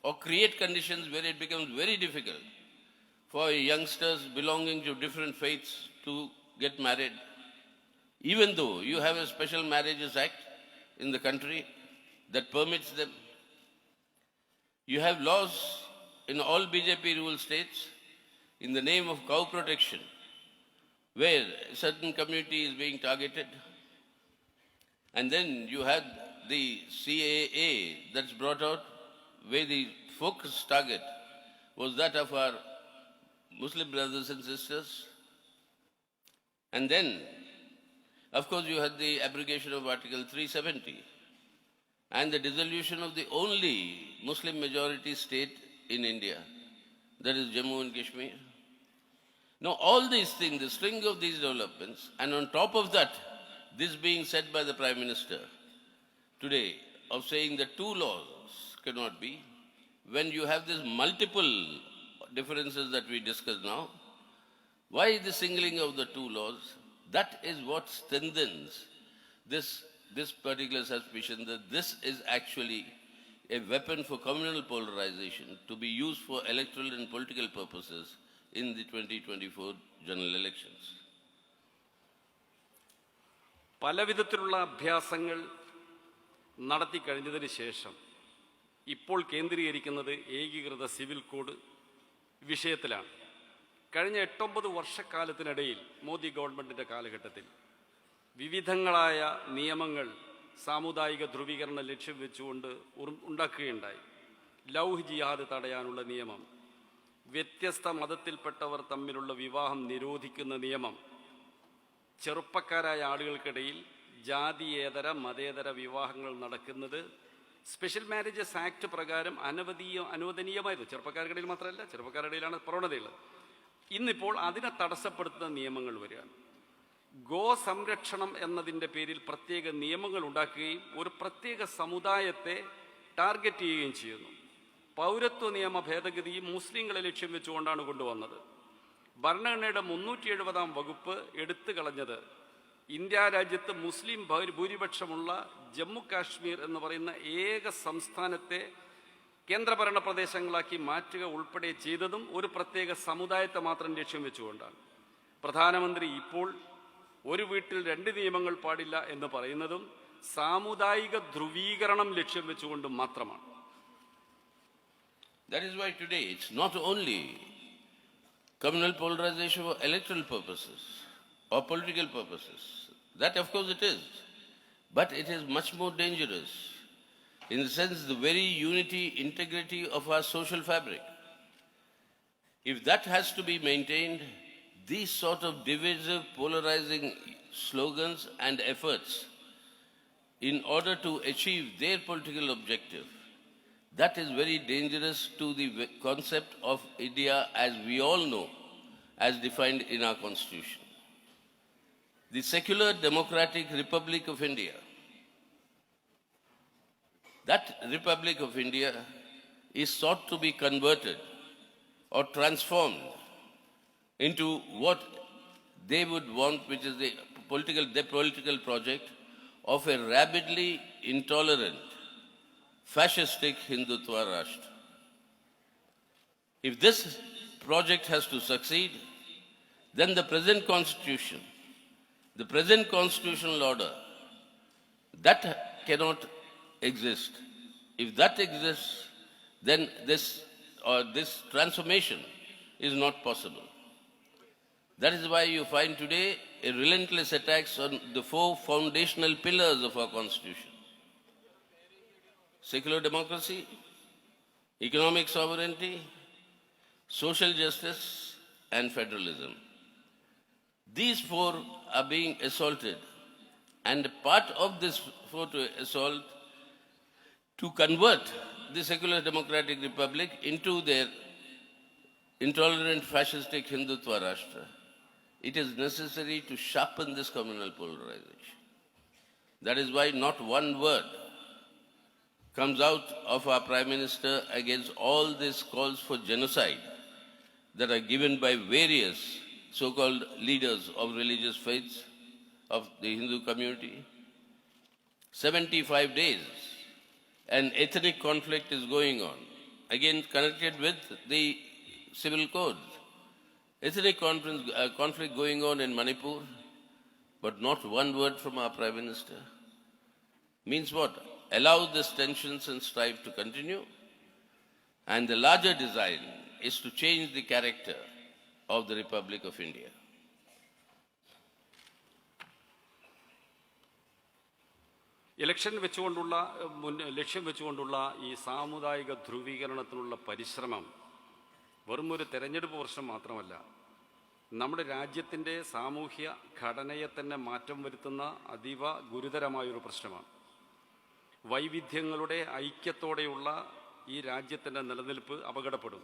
or create conditions where it becomes very difficult for youngsters belonging to different faiths to get married, even though you have a special marriages act in the country that permits them. You have laws in all BJP ruled states in the name of cow protection, where a certain community is being targeted. And then you had the CAA that's brought out, where the focus target was that of our Muslim brothers and sisters. And then, of course, you had the abrogation of Article 370 and the dissolution of the only Muslim majority state in India, that is Jammu and Kashmir. Now, all these things, the string of these developments, and on top of that, this being said by the Prime Minister today of saying that two laws cannot be, when you have these multiple differences that we discussed now, why the singling of the two laws? That is what strengthens this particular suspicion that this is actually a weapon for communal polarization to be used for electoral and political purposes in the 2024 general elections. പലവിധത്തിലുള്ള അഭ്യാസങ്ങൾ നടത്തി കഴിഞ്ഞതിന് ശേഷം ഇപ്പോൾ കേന്ദ്രീകരിക്കുന്നത് ഏകീകൃത civil code വിഷയത്തിലാണ്. കഴിഞ്ഞ 8-9 വർഷക്കാലത്തിനിടയിൽ മോദി ഗവൺമെൻറ്റിൻ്റെ കാലഘട്ടത്തിൽ വിവിധങ്ങളായ നിയമങ്ങൾ സാമുദായിക ധ്രുവീകരണം ലക്ഷ്യം വെച്ചുകൊണ്ട് ഉണ്ടാക്കുകയുണ്ടായി. ലവ് ജിഹാദ് തടയാനുള്ള നിയമം, വ്യത്യസ്ത മതത്തിൽപ്പെട്ടവർ തമ്മിലുള്ള വിവാഹം നിരോധിക്കുന്ന നിയമം, ചെറുപ്പക്കാരായ ആളുകൾക്കിടയിൽ ജാതിയേതര മതേതര വിവാഹങ്ങൾ നടക്കുന്നത് സ്പെഷ്യൽ മാരേജസ് ആക്ട് പ്രകാരം അനുവദനീയമായിരുന്നു. ചെറുപ്പക്കാർക്കിടയിൽ മാത്രമല്ല, ചെറുപ്പക്കാരുടെ ഇടയിലാണ് പ്രവണതയുള്ളത്. ഇന്നിപ്പോൾ അതിനെ തടസ്സപ്പെടുത്തുന്ന നിയമങ്ങൾ വരികയാണ്. ഗോ സംരക്ഷണം എന്നതിൻ്റെ പേരിൽ പ്രത്യേക നിയമങ്ങൾ ഉണ്ടാക്കുകയും ഒരു പ്രത്യേക സമുദായത്തെ ടാർഗറ്റ് ചെയ്യുകയും ചെയ്യുന്നു. പൗരത്വ നിയമ ഭേദഗതിയും മുസ്ലിങ്ങളെ ലക്ഷ്യം വെച്ചുകൊണ്ടാണ് കൊണ്ടുവന്നത്. ഭരണഘടനയുടെ 370-ാം വകുപ്പ് എടുത്തു കളഞ്ഞത് ഇന്ത്യ രാജ്യത്ത് മുസ്ലിം ഭൂരിപക്ഷമുള്ള ജമ്മു കാശ്മീർ എന്ന് പറയുന്ന ഏക സംസ്ഥാനത്തെ കേന്ദ്രഭരണ പ്രദേശങ്ങളാക്കി മാറ്റുക ഉൾപ്പെടെ ചെയ്തതും ഒരു പ്രത്യേക സമുദായത്തെ മാത്രം ലക്ഷ്യം വെച്ചുകൊണ്ടാണ്. പ്രധാനമന്ത്രി ഇപ്പോൾ ഒരു വീട്ടിൽ 2 നിയമങ്ങൾ പാടില്ല എന്ന് പറയുന്നതും സാമുദായിക ധ്രുവീകരണം ലക്ഷ്യം വെച്ചുകൊണ്ട് മാത്രമാണ്. That is why today it's not only communal polarization for electoral purposes or political purposes. That of course it is. But it is much more dangerous in the sense the very unity, integrity of our social fabric. If that has to be maintained, these sort of divisive, polarizing slogans and efforts in order to achieve their political objective, that is very dangerous to the concept of India as we all know, as defined in our constitution. The secular democratic Republic of India, that Republic of India is sought to be converted or transformed into what they would want, which is the political project of a rabidly intolerant, fascistic Hindutva Rashtra. If this project has to succeed, then the present constitution, the present constitutional order, that cannot exist. If that exists, then this transformation is not possible. That is why you find today a relentless attacks on the 4 foundational pillars of our constitution: secular democracy, economic sovereignty, social justice, and federalism. These four are being assaulted, and part of this four to assault to convert the secular democratic republic into their intolerant fascistic Hindutva Rashtra. It is necessary to sharpen this communal polarization. That is why not one word comes out of our Prime Minister against all these calls for genocide that are given by various so-called leaders of religious faiths of the Hindu community. 75 days, an ethnic conflict is going on, again connected with the civil code. Ethnic conflict going on in Manipur, but not one word from our Prime Minister. Means what? Allow these tensions and strife to continue. And the larger design is to change the character of the Republic of India. Election ലക്ഷ്യം വെച്ചുകൊണ്ടുള്ള ഈ സാമുദായിക ധ്രുവീകരണത്തിനുള്ള പരിശ്രമം വെറുമൊരു തെരഞ്ഞെടുപ്പ് പ്രശ്നം മാത്രമല്ല, നമ്മുടെ രാജ്യത്തിൻ്റെ സാമൂഹ്യ ഘടനയെ തന്നെ മാറ്റം വരുത്തുന്ന അതീവ ഗുരുതരമായൊരു പ്രശ്നമാണ്. വൈവിധ്യങ്ങളുടെ ഐക്യത്തോടെയുള്ള ഈ രാജ്യത്തിൻ്റെ നിലനിൽപ്പ് അപകടപ്പെടും.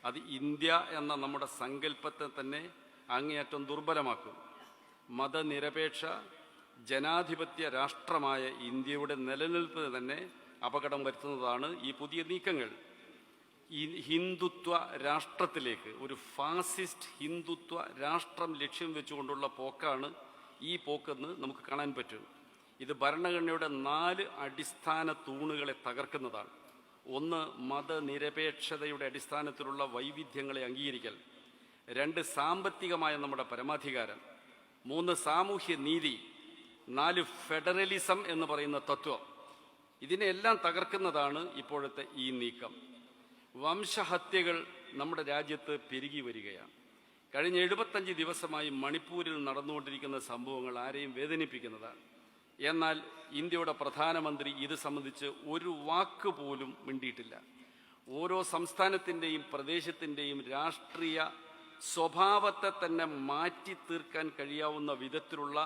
അത് ഇന്ത്യ എന്ന നമ്മുടെ സങ്കല്പത്തെ തന്നെ അങ്ങേയറ്റം ദുർബലമാക്കും. മതനിരപേക്ഷ ജനാധിപത്യ രാഷ്ട്രമായ ഇന്ത്യയുടെ നിലനിൽപ്പ് തന്നെ അപകടം വരുത്തുന്നതാണ് ഈ പുതിയ നീക്കങ്ങൾ. ഈ ഹിന്ദുത്വ രാഷ്ട്രത്തിലേക്ക്, ഒരു ഫാസിസ്റ്റ് ഹിന്ദുത്വ രാഷ്ട്രം ലക്ഷ്യം വെച്ചുകൊണ്ടുള്ള പോക്കാണ് ഈ പോക്കെന്ന് നമുക്ക് കാണാൻ പറ്റും. ഇത് ഭരണഘടനയുടെ 4 അടിസ്ഥാന തൂണുകളെ തകർക്കുന്നതാണ്. 1, മതനിരപേക്ഷതയുടെ അടിസ്ഥാനത്തിലുള്ള വൈവിധ്യങ്ങളെ അംഗീകരിക്കൽ. 2, സാമ്പത്തികമായ നമ്മുടെ പരമാധികാരം. 3, സാമൂഹ്യ നീതി. 4, ഫെഡറലിസം എന്ന് പറയുന്ന തത്വം. ഇതിനെല്ലാം തകർക്കുന്നതാണ് ഇപ്പോഴത്തെ ഈ നീക്കം. വംശഹത്യകൾ നമ്മുടെ രാജ്യത്ത് പെരുകി വരികയാണ്. കഴിഞ്ഞ 75 ദിവസമായി മണിപ്പൂരിൽ നടന്നുകൊണ്ടിരിക്കുന്ന സംഭവങ്ങൾ ആരെയും വേദനിപ്പിക്കുന്നതാണ്. എന്നാൽ ഇന്ത്യയുടെ പ്രധാനമന്ത്രി ഇത് സംബന്ധിച്ച് ഒരു വാക്ക് പോലും മിണ്ടിയിട്ടില്ല. ഓരോ സംസ്ഥാനത്തിൻ്റെയും പ്രദേശത്തിൻ്റെയും രാഷ്ട്രീയ സ്വഭാവത്തെ തന്നെ മാറ്റി തീർക്കാൻ കഴിയാവുന്ന വിധത്തിലുള്ള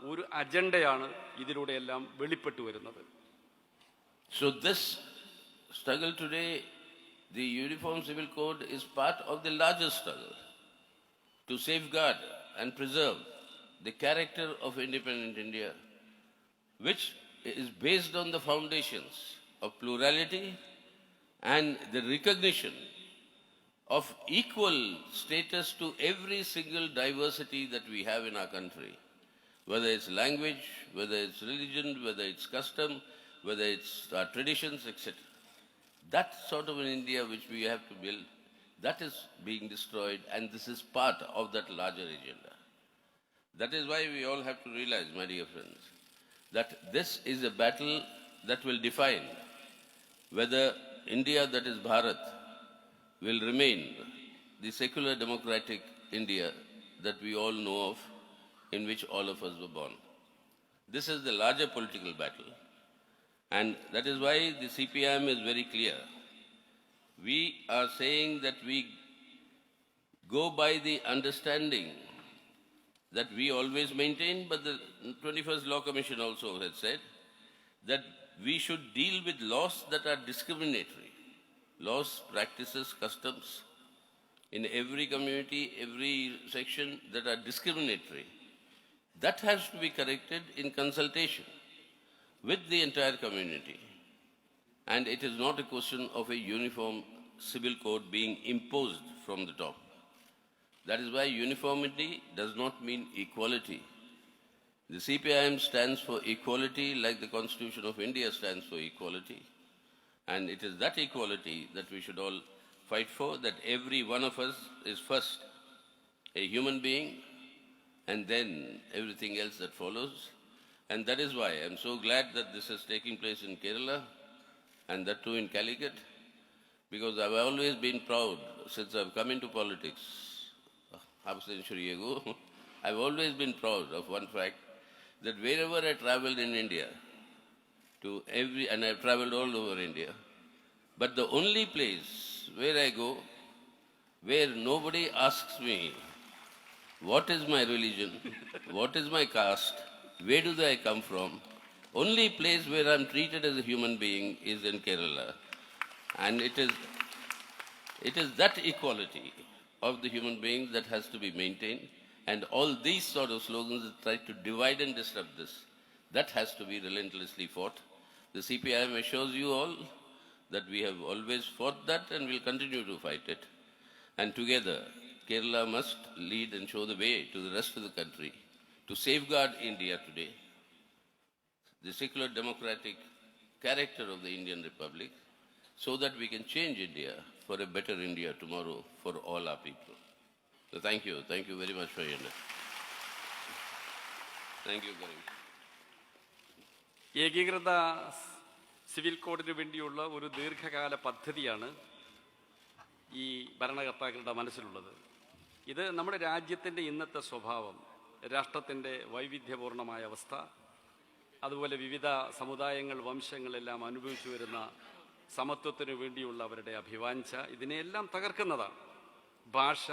ഒരു അജണ്ടയാണ് ഇതിലൂടെയെല്ലാം വെളിപ്പെട്ടു വരുന്നത്. So this struggle today, the Uniform Civil Code, is part of the larger struggle to safeguard and preserve the character of independent India, which is based on the foundations of plurality and the recognition of equal status to every single diversity that we have in our country, whether it's language, whether it's religion, whether it's custom, whether it's our traditions, etc. That sort of an India which we have to build, that is being destroyed, and this is part of that larger agenda. That is why we all have to realize, my dear friends, that this is a battle that will define whether India, that is Bharat, will remain the secular democratic India that we all know of, in which all of us were born. This is the larger political battle, and that is why the CPIM is very clear. We are saying that we go by the understanding that we always maintain, but the 21st Law Commission also has said that we should deal with laws that are discriminatory. Laws, practices, customs in every community, every section that are discriminatory. That has to be corrected in consultation with the entire community. And it is not a question of a uniform civil code being imposed from the top. That is why uniformity does not mean equality. The CPIM stands for equality like the Constitution of India stands for equality. And it is that equality that we should all fight for, that every one of us is first a human being and then everything else that follows. And that is why I'm so glad that this is taking place in Kerala, and that too in Calicut, because I've always been proud since I've come into politics, half a century ago, I've always been proud of one fact, that wherever I traveled in India, and I've traveled all over India, but the only place where I go, where nobody asks me, what is my religion? What is my caste? Where do I come from? Only place where I'm treated as a human being is in Kerala. And it is that equality of the human beings that has to be maintained. And all these sort of slogans that try to divide and disrupt this, that has to be relentlessly fought. The CPIM assures you all that we have always fought that and will continue to fight it. And together, Kerala must lead and show the way to the rest of the country to safeguard India today, the secular democratic character of the Indian Republic, so that we can change India for a better India tomorrow for all our people. So thank you very much for your time. Thank you, Karim. ഏകീകൃത civil കോഡിന് വേണ്ടിയുള്ള ഒരു ദീർഘകാല പദ്ധതിയാണ് ഈ ഭരണകർത്താക്കളുടെ മനസ്സിലുള്ളത്. ഇത് നമ്മുടെ രാജ്യത്തിൻ്റെ ഇന്നത്തെ സ്വഭാവം, രാഷ്ട്രത്തിൻ്റെ വൈവിധ്യപൂർണമായ അവസ്ഥ, അതുപോലെ വിവിധ സമുദായങ്ങൾ വംശങ്ങളെല്ലാം അനുഭവിച്ചു വരുന്ന സമത്വത്തിനു വേണ്ടിയുള്ള അവരുടെ അഭിവാഞ്ച, ഇതിനെയെല്ലാം തകർക്കുന്നതാണ്. ഭാഷ,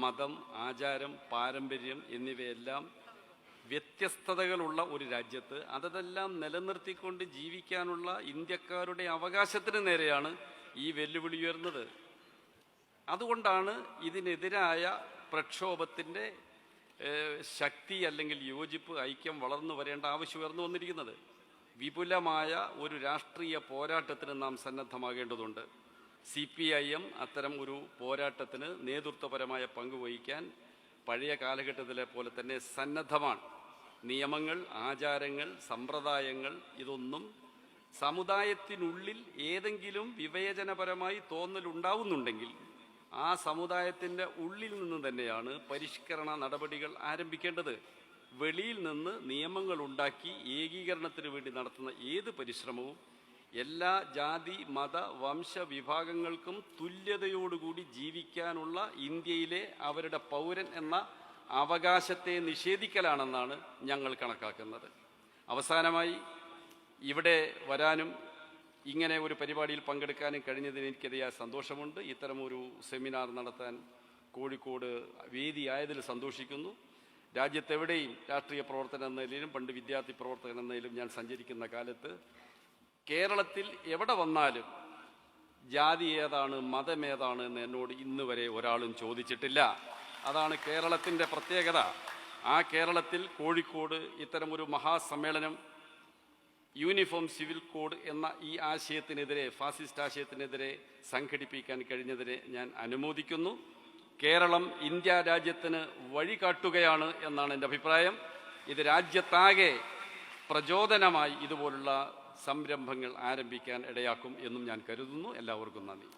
മതം, ആചാരം, പാരമ്പര്യം എന്നിവയെല്ലാം വ്യത്യസ്തതകളുള്ള ഒരു രാജ്യത്ത് അതെല്ലാം നിലനിർത്തിക്കൊണ്ട് ജീവിക്കാനുള്ള ഇന്ത്യക്കാരുടെ അവകാശത്തിന് നേരെയാണ് ഈ വെല്ലുവിളി ഉയർന്നത്. അതുകൊണ്ടാണ് ഇതിനെതിരായ പ്രക്ഷോഭത്തിൻ്റെ ശക്തി അല്ലെങ്കിൽ യോജിപ്പ്, ഐക്യം വളർന്നു വരേണ്ട ആവശ്യം ഉയർന്നു വന്നിരിക്കുന്നത്. വിപുലമായ ഒരു രാഷ്ട്രീയ പോരാട്ടത്തിന് നാം സന്നദ്ധമാകേണ്ടതുണ്ട്. CPIM അത്തരം ഒരു പോരാട്ടത്തിന് നേതൃത്വപരമായ പങ്ക് വഹിക്കാൻ പഴയ കാലഘട്ടത്തിലെ പോലെ തന്നെ സന്നദ്ധമാണ്. നിയമങ്ങൾ, ആചാരങ്ങൾ, സമ്പ്രദായങ്ങൾ ഇതൊന്നും സമുദായത്തിനുള്ളിൽ ഏതെങ്കിലും വിവേചനപരമായി തോന്നലുണ്ടാവുന്നുണ്ടെങ്കിൽ ആ സമുദായത്തിൻ്റെ ഉള്ളിൽ നിന്ന് തന്നെയാണ് പരിഷ്കരണ നടപടികൾ ആരംഭിക്കേണ്ടത്. വെളിയിൽ നിന്ന് നിയമങ്ങൾ ഉണ്ടാക്കി ഏകീകരണത്തിന് വേണ്ടി നടത്തുന്ന ഏത് പരിശ്രമവും എല്ലാ ജാതി, മത, വംശ വിഭാഗങ്ങൾക്കും തുല്യതയോടുകൂടി ജീവിക്കാനുള്ള ഇന്ത്യയിലെ അവരുടെ പൗരൻ എന്ന അവകാശത്തെ നിഷേധിക്കലാണെന്നാണ് ഞങ്ങൾ കണക്കാക്കുന്നത്. അവസാനമായി, ഇവിടെ വരാനും ഇങ്ങനെ ഒരു പരിപാടിയിൽ പങ്കെടുക്കാനും കഴിഞ്ഞതിന് എനിക്കതിയായ സന്തോഷമുണ്ട്. ഇത്തരമൊരു സെമിനാർ നടത്താൻ കോഴിക്കോട് വേദിയായതിൽ സന്തോഷിക്കുന്നു. രാജ്യത്തെവിടെയും രാഷ്ട്രീയ പ്രവർത്തനം എന്ന നിലയിലും പണ്ട് വിദ്യാർത്ഥി പ്രവർത്തകൻ എന്ന നിലയിലും ഞാൻ സഞ്ചരിക്കുന്ന കാലത്ത് കേരളത്തിൽ എവിടെ വന്നാലും ജാതി ഏതാണ്, മതമേതാണ് എന്ന് എന്നോട് ഇന്ന് വരെ ഒരാളും ചോദിച്ചിട്ടില്ല. അതാണ് കേരളത്തിൻ്റെ പ്രത്യേകത. ആ കേരളത്തിൽ കോഴിക്കോട് ഇത്തരമൊരു മഹാസമ്മേളനം യൂണിഫോം സിവിൽ കോഡ് എന്ന ഈ ആശയത്തിനെതിരെ, ഫാസിസ്റ്റ് ആശയത്തിനെതിരെ സംഘടിപ്പിക്കാൻ കഴിഞ്ഞതിനെ ഞാൻ അനുമോദിക്കുന്നു. കേരളം ഇന്ത്യ രാജ്യത്തിന് വഴികാട്ടുകയാണ് എന്നാണ് എൻ്റെ അഭിപ്രായം. ഇത് രാജ്യത്താകെ പ്രചോദനമായി ഇതുപോലുള്ള സംരംഭങ്ങൾ ആരംഭിക്കാൻ ഇടയാക്കും എന്നും ഞാൻ കരുതുന്നു. എല്ലാവർക്കും നന്ദി.